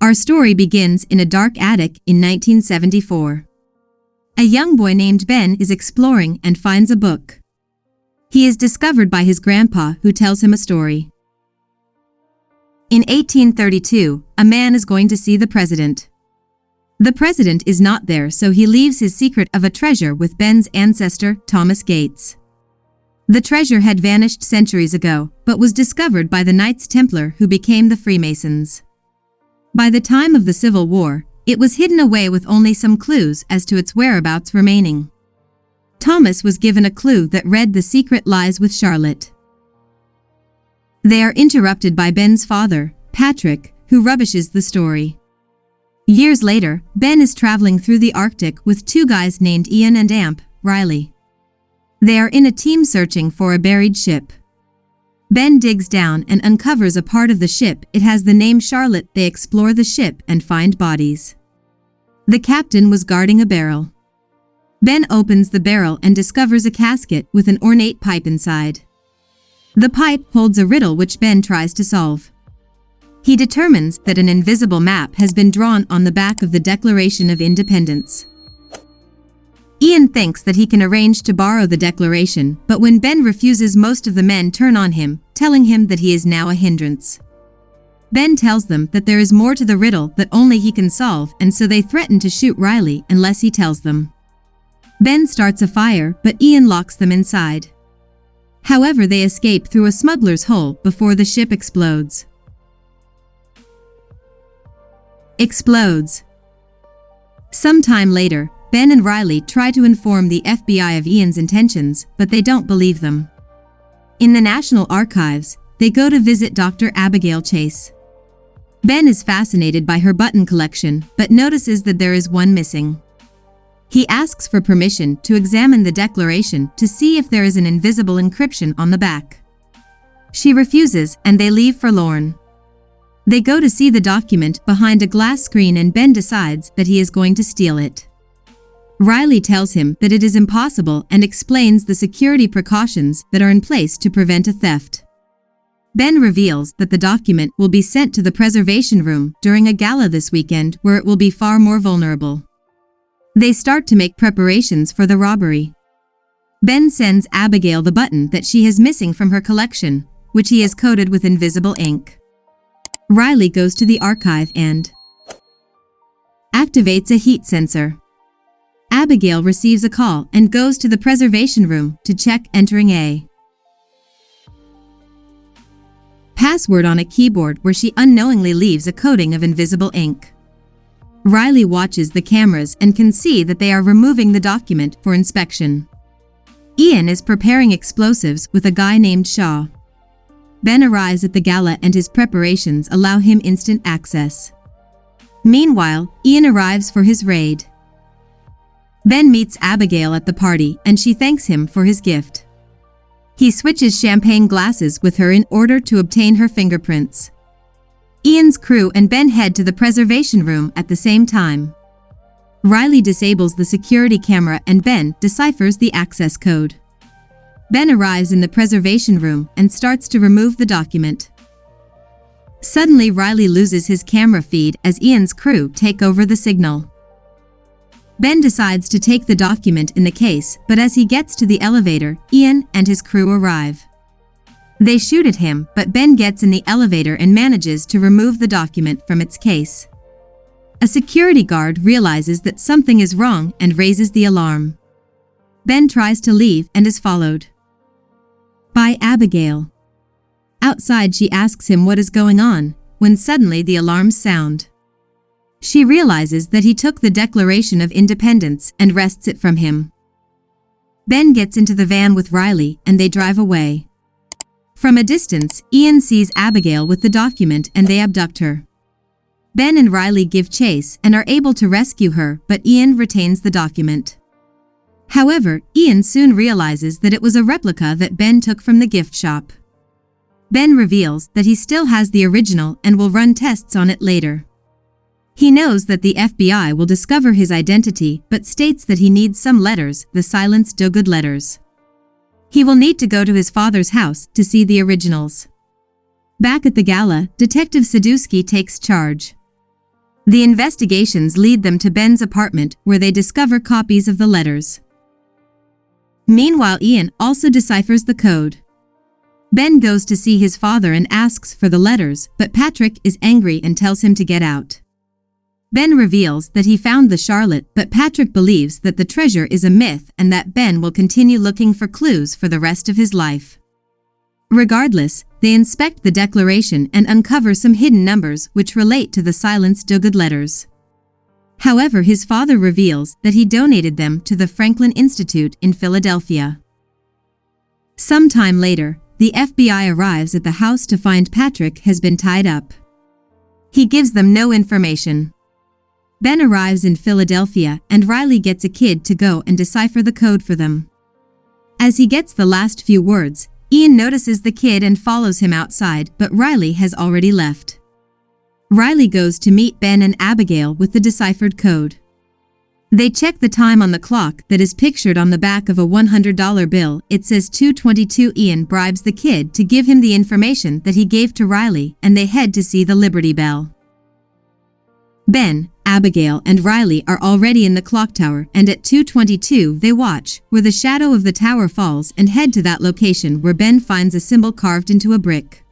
Our story begins in a dark attic in 1974. A young boy named Ben is exploring and finds a book. He is discovered by his grandpa, who tells him a story. In 1832, a man is going to see the president. The president is not there, so he leaves his secret of a treasure with Ben's ancestor, Thomas Gates. The treasure had vanished centuries ago, but was discovered by the Knights Templar who became the Freemasons. By the time of the Civil War, it was hidden away with only some clues as to its whereabouts remaining. Thomas was given a clue that read the secret lies with Charlotte. They are interrupted by Ben's father, Patrick, who rubbishes the story. Years later, Ben is traveling through the Arctic with two guys named Ian and Amp, Riley. They are in a team searching for a buried ship. Ben digs down and uncovers a part of the ship. It has the name Charlotte. They explore the ship and find bodies. The captain was guarding a barrel. Ben opens the barrel and discovers a casket with an ornate pipe inside. The pipe holds a riddle which Ben tries to solve. He determines that an invisible map has been drawn on the back of the Declaration of Independence. Ian thinks that he can arrange to borrow the declaration, but when Ben refuses, most of the men turn on him, telling him that he is now a hindrance. Ben tells them that there is more to the riddle that only he can solve, and so they threaten to shoot Riley unless he tells them. Ben starts a fire, but Ian locks them inside. However, they escape through a smuggler's hole before the ship explodes. Sometime later, Ben and Riley try to inform the FBI of Ian's intentions, but they don't believe them. In the National Archives, they go to visit Dr. Abigail Chase. Ben is fascinated by her button collection, but notices that there is one missing. He asks for permission to examine the declaration to see if there is an invisible encryption on the back. She refuses, and they leave forlorn. They go to see the document behind a glass screen, and Ben decides that he is going to steal it. Riley tells him that it is impossible and explains the security precautions that are in place to prevent a theft. Ben reveals that the document will be sent to the preservation room during a gala this weekend, where it will be far more vulnerable. They start to make preparations for the robbery. Ben sends Abigail the button that she has missing from her collection, which he has coated with invisible ink. Riley goes to the archive and activates a heat sensor. Abigail receives a call and goes to the preservation room to check, entering a password on a keyboard where she unknowingly leaves a coating of invisible ink. Riley watches the cameras and can see that they are removing the document for inspection. Ian is preparing explosives with a guy named Shaw. Ben arrives at the gala and his preparations allow him instant access. Meanwhile, Ian arrives for his raid. Ben meets Abigail at the party and she thanks him for his gift. He switches champagne glasses with her in order to obtain her fingerprints. Ian's crew and Ben head to the preservation room at the same time. Riley disables the security camera and Ben deciphers the access code. Ben arrives in the preservation room and starts to remove the document. Suddenly, Riley loses his camera feed as Ian's crew take over the signal. Ben decides to take the document in the case, but as he gets to the elevator, Ian and his crew arrive. They shoot at him, but Ben gets in the elevator and manages to remove the document from its case. A security guard realizes that something is wrong and raises the alarm. Ben tries to leave and is followed by Abigail. Outside, she asks him what is going on, when suddenly the alarms sound. She realizes that he took the Declaration of Independence and wrests it from him. Ben gets into the van with Riley and they drive away. From a distance, Ian sees Abigail with the document and they abduct her. Ben and Riley give chase and are able to rescue her, but Ian retains the document. However, Ian soon realizes that it was a replica that Ben took from the gift shop. Ben reveals that he still has the original and will run tests on it later. He knows that the FBI will discover his identity, but states that he needs some letters, the Silence Dogood letters. He will need to go to his father's house to see the originals. Back at the gala, Detective Sadusky takes charge. The investigations lead them to Ben's apartment where they discover copies of the letters. Meanwhile, Ian also deciphers the code. Ben goes to see his father and asks for the letters, but Patrick is angry and tells him to get out. Ben reveals that he found the Charlotte, but Patrick believes that the treasure is a myth and that Ben will continue looking for clues for the rest of his life. Regardless, they inspect the declaration and uncover some hidden numbers which relate to the silenced Dugard letters. However, his father reveals that he donated them to the Franklin Institute in Philadelphia. Some time later, the FBI arrives at the house to find Patrick has been tied up. He gives them no information. Ben arrives in Philadelphia and Riley gets a kid to go and decipher the code for them. As he gets the last few words, Ian notices the kid and follows him outside, but Riley has already left. Riley goes to meet Ben and Abigail with the deciphered code. They check the time on the clock that is pictured on the back of a $100 bill. It says 2:22. Ian bribes the kid to give him the information that he gave to Riley, and they head to see the Liberty Bell. Ben, Abigail, and Riley are already in the clock tower, and at 2:22 they watch where the shadow of the tower falls and head to that location where Ben finds a symbol carved into a brick.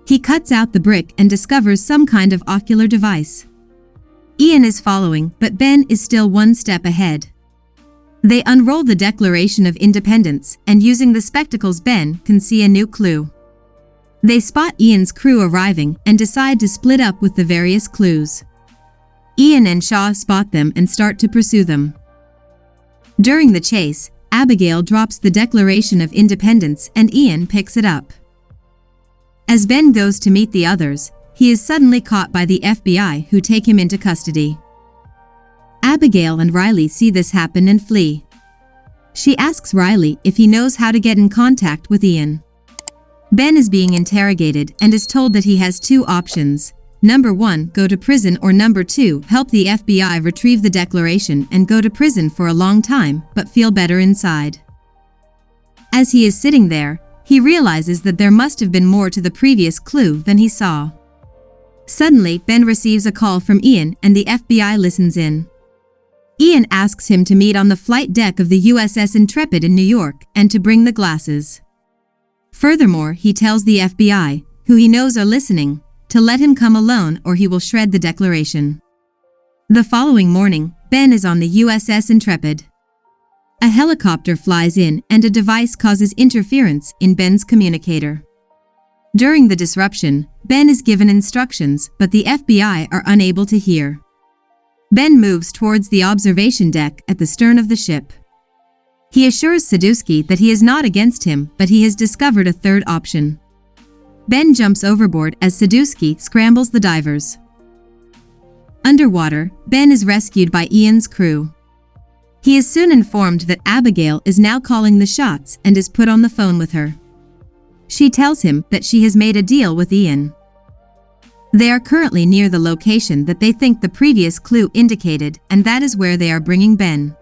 He cuts out the brick and discovers some kind of ocular device. Ian is following, but Ben is still one step ahead. They unroll the Declaration of Independence, and using the spectacles, Ben can see a new clue. They spot Ian's crew arriving and decide to split up with the various clues. Ian and Shaw spot them and start to pursue them. During the chase, Abigail drops the Declaration of Independence and Ian picks it up. As Ben goes to meet the others, he is suddenly caught by the FBI, who take him into custody. Abigail and Riley see this happen and flee. She asks Riley if he knows how to get in contact with Ian. Ben is being interrogated and is told that he has two options. Number 1, go to prison, or number 2, help the FBI retrieve the declaration and go to prison for a long time, but feel better inside. As he is sitting there, he realizes that there must have been more to the previous clue than he saw. Suddenly, Ben receives a call from Ian and the FBI listens in. Ian asks him to meet on the flight deck of the USS Intrepid in New York and to bring the glasses. Furthermore, he tells the FBI, who he knows are listening, to let him come alone or he will shred the declaration. The following morning, Ben is on the USS Intrepid. A helicopter flies in and a device causes interference in Ben's communicator. During the disruption, Ben is given instructions, but the FBI are unable to hear. Ben moves towards the observation deck at the stern of the ship. He assures Sadusky that he is not against him, but he has discovered a third option. Ben jumps overboard as Sadusky scrambles the divers. Underwater, Ben is rescued by Ian's crew. He is soon informed that Abigail is now calling the shots and is put on the phone with her. She tells him that she has made a deal with Ian. They are currently near the location that they think the previous clue indicated, and that is where they are bringing Ben.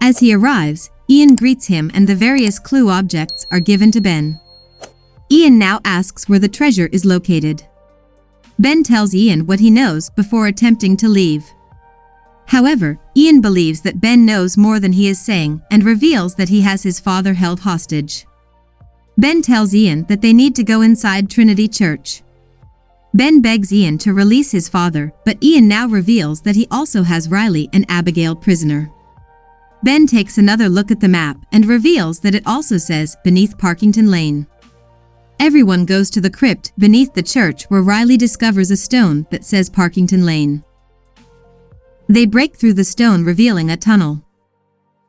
As he arrives, Ian greets him and the various clue objects are given to Ben. Ian now asks where the treasure is located. Ben tells Ian what he knows before attempting to leave. However, Ian believes that Ben knows more than he is saying and reveals that he has his father held hostage. Ben tells Ian that they need to go inside Trinity Church. Ben begs Ian to release his father, but Ian now reveals that he also has Riley and Abigail prisoner. Ben takes another look at the map and reveals that it also says beneath Parkington Lane. Everyone goes to the crypt beneath the church where Riley discovers a stone that says Parkington Lane. They break through the stone, revealing a tunnel.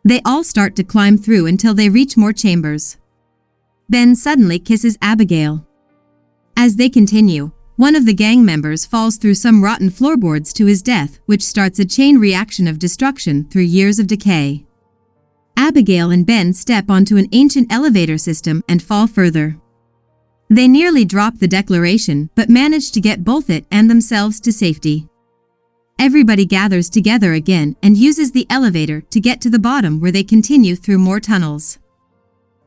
They all start to climb through until they reach more chambers. Ben suddenly kisses Abigail. As they continue, one of the gang members falls through some rotten floorboards to his death, which starts a chain reaction of destruction through years of decay. Abigail and Ben step onto an ancient elevator system and fall further. They nearly drop the declaration, but manage to get both it and themselves to safety. Everybody gathers together again and uses the elevator to get to the bottom, where they continue through more tunnels.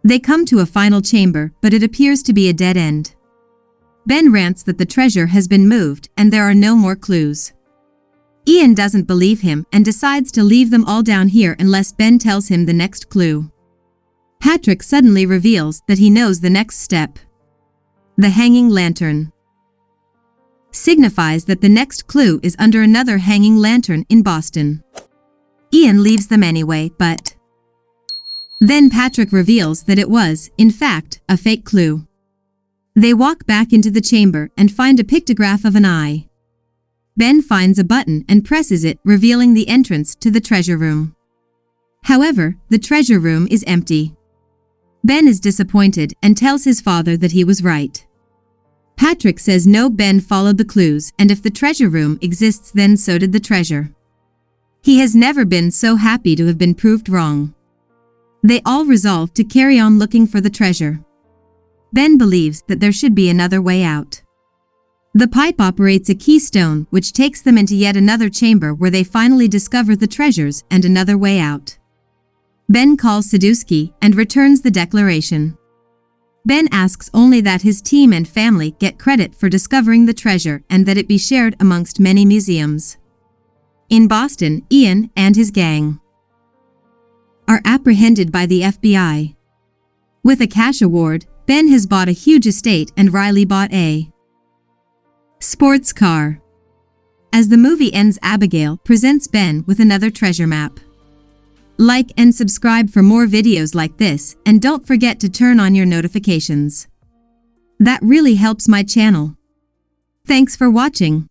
They come to a final chamber, but it appears to be a dead end. Ben rants that the treasure has been moved and there are no more clues. Ian doesn't believe him and decides to leave them all down here unless Ben tells him the next clue. Patrick suddenly reveals that he knows the next step. The hanging lantern signifies that the next clue is under another hanging lantern in Boston. Ian leaves them anyway, but then Patrick reveals that it was, in fact, a fake clue. They walk back into the chamber and find a pictograph of an eye. Ben finds a button and presses it, revealing the entrance to the treasure room. However, the treasure room is empty. Ben is disappointed and tells his father that he was right. Patrick says no, Ben followed the clues, and if the treasure room exists, then so did the treasure. He has never been so happy to have been proved wrong. They all resolve to carry on looking for the treasure. Ben believes that there should be another way out. The pipe operates a keystone which takes them into yet another chamber where they finally discover the treasures and another way out. Ben calls Sadusky and returns the declaration. Ben asks only that his team and family get credit for discovering the treasure and that it be shared amongst many museums. In Boston, Ian and his gang are apprehended by the FBI. With a cash award, Ben has bought a huge estate and Riley bought a sports car. As the movie ends, Abigail presents Ben with another treasure map. Like and subscribe for more videos like this, and don't forget to turn on your notifications. That really helps my channel. Thanks for watching.